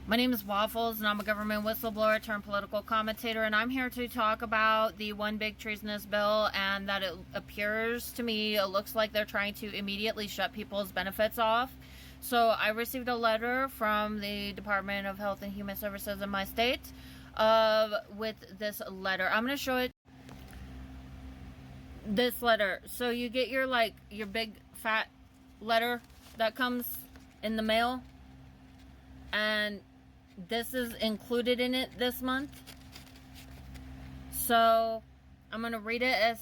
My name is Waffles, and I'm a government whistleblower turned political commentator, and I'm here to talk about the one big treasonous bill, and that it appears to me, it looks like they're trying to immediately shut people's benefits off. So I received a letter from the Department of Health and Human Services in my state with this letter. I'm going to show it. This letter. So you get your big fat letter that comes in the mail, and this is included in it this month. So I'm going to read it as,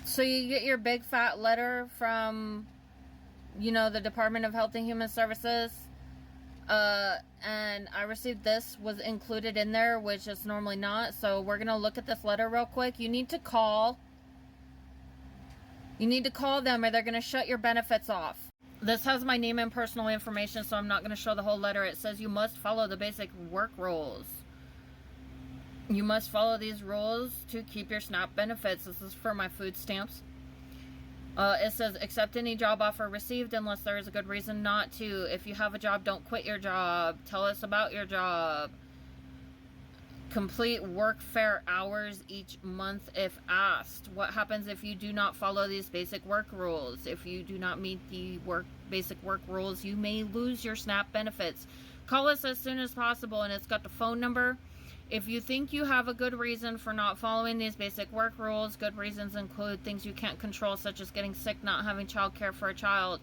so you get your big fat letter from, the Department of Health and Human Services. And I received this was included in there, which is normally not. So we're going to look at this letter real quick. You need to call them, or they're going to shut your benefits off. This has my name and personal information, so I'm not going to show the whole letter. It says you must follow the basic work rules. You must follow these rules to keep your SNAP benefits. This is for my food stamps. It says, accept any job offer received unless there is a good reason not to. If you have a job, don't quit your job. Tell us about your job. Complete work fair hours each month if asked. What happens if you do not follow these basic work rules? If you do not meet the basic work rules, you may lose your SNAP benefits. Call us as soon as possible, and it's got the phone number. If you think you have a good reason for not following these basic work rules, good reasons include things you can't control, such as getting sick, not having child care for a child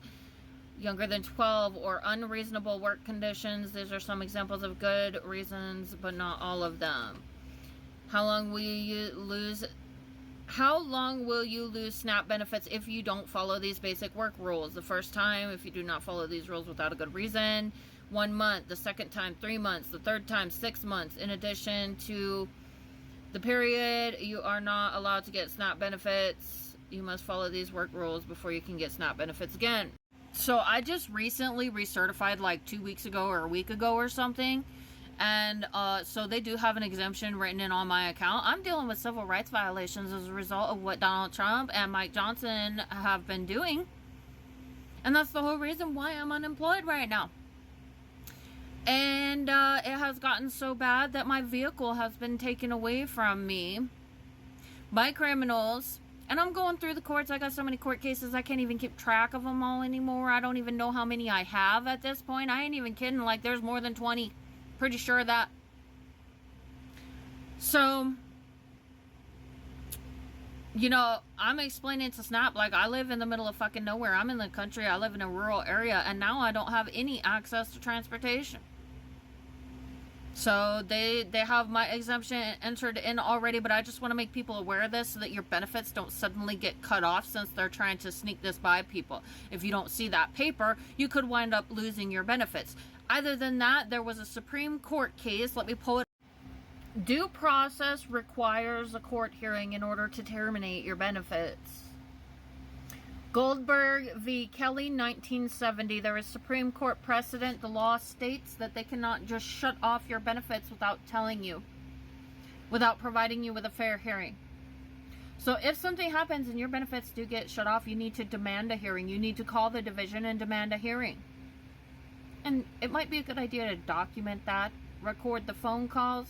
younger than 12, or unreasonable work conditions. These are some examples of good reasons, but not all of them. How long will you lose SNAP benefits if you don't follow these basic work rules? The first time, if you do not follow these rules without a good reason, 1 month. The second time, 3 months. The third time, 6 months. In addition to the period you are not allowed to get SNAP benefits, you must follow these work rules before you can get SNAP benefits again. So I just recently recertified like 2 weeks ago or a week ago or something. And so they do have an exemption written in on my account. I'm dealing with civil rights violations as a result of what Donald Trump and Mike Johnson have been doing. And that's the whole reason why I'm unemployed right now. And it has gotten so bad that my vehicle has been taken away from me by criminals. And I'm going through the courts. I got so many court cases, I can't even keep track of them all anymore. I don't even know how many I have at this point. I ain't even kidding. Like, there's more than 20. Pretty sure of that. So, I'm explaining to Snap, like, I live in the middle of fucking nowhere. I'm in the country. I live in a rural area. And now I don't have any access to transportation. So they have my exemption entered in already, but I just want to make people aware of this so that your benefits don't suddenly get cut off, since they're trying to sneak this by people. If you don't see that paper, you could wind up losing your benefits. Other than that, there was a Supreme Court case. Let me pull it. Due process requires a court hearing in order to terminate your benefits. Goldberg v. Kelly, 1970. There is Supreme Court precedent. The law states that they cannot just shut off your benefits without telling you, without providing you with a fair hearing. So if something happens and your benefits do get shut off, you need to demand a hearing. You need to call the division and demand a hearing. And it might be a good idea to document that, record the phone calls,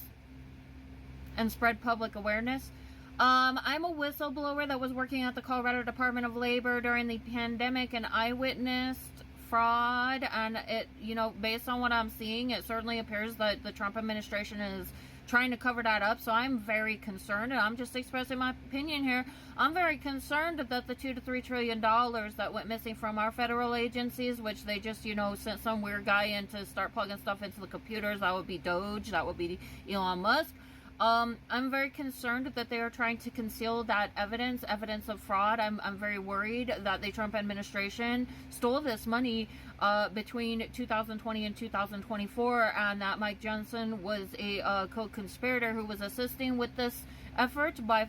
and spread public awareness. I'm a whistleblower that was working at the Colorado Department of Labor during the pandemic, and I witnessed fraud, and it, based on what I'm seeing, it certainly appears that the Trump administration is trying to cover that up. So I'm very concerned, and I'm just expressing my opinion here. I'm very concerned that the $2 to $3 trillion that went missing from our federal agencies, which they just, sent some weird guy in to start plugging stuff into the computers. That would be Doge. That would be Elon Musk. I'm very concerned that they are trying to conceal that evidence of fraud. I'm very worried that the Trump administration stole this money between 2020 and 2024, and that Mike Johnson was a co-conspirator who was assisting with this effort by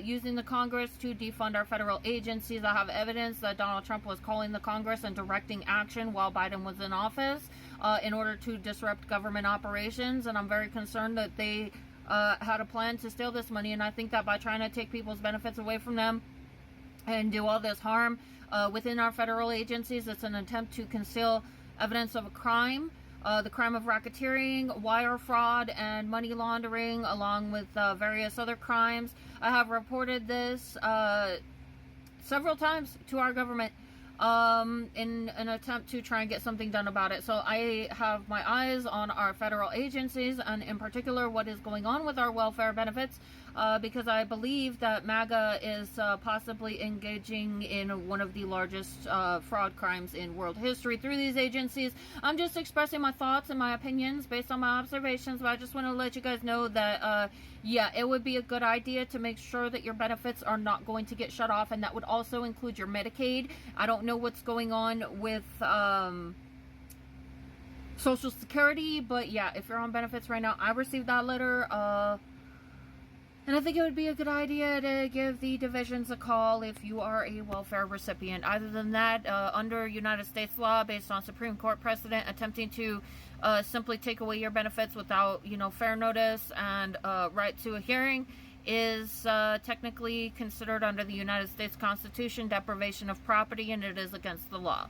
using the Congress to defund our federal agencies. I have evidence that Donald Trump was calling the Congress and directing action while Biden was in office in order to disrupt government operations, and I'm very concerned that they had a plan to steal this money. And I think that by trying to take people's benefits away from them and do all this harm within our federal agencies, it's an attempt to conceal evidence of a crime the crime of racketeering, wire fraud, and money laundering, along with various other crimes. I have reported this several times to our government in an attempt to try and get something done about it. So I have my eyes on our federal agencies, and in particular what is going on with our welfare benefits, because I believe that MAGA is possibly engaging in one of the largest fraud crimes in world history through these agencies. I'm just expressing my thoughts and my opinions based on my observations, but I just want to let you guys know that yeah, it would be a good idea to make sure that your benefits are not going to get shut off, and that would also include your Medicaid. I don't know what's going on with Social Security, but yeah, if you're on benefits right now, I received that letter, and I think it would be a good idea to give the divisions a call if you are a welfare recipient. Other than that, under United States law, based on Supreme Court precedent, attempting to simply take away your benefits without, fair notice and right to a hearing is technically considered under the United States Constitution deprivation of property, and it is against the law.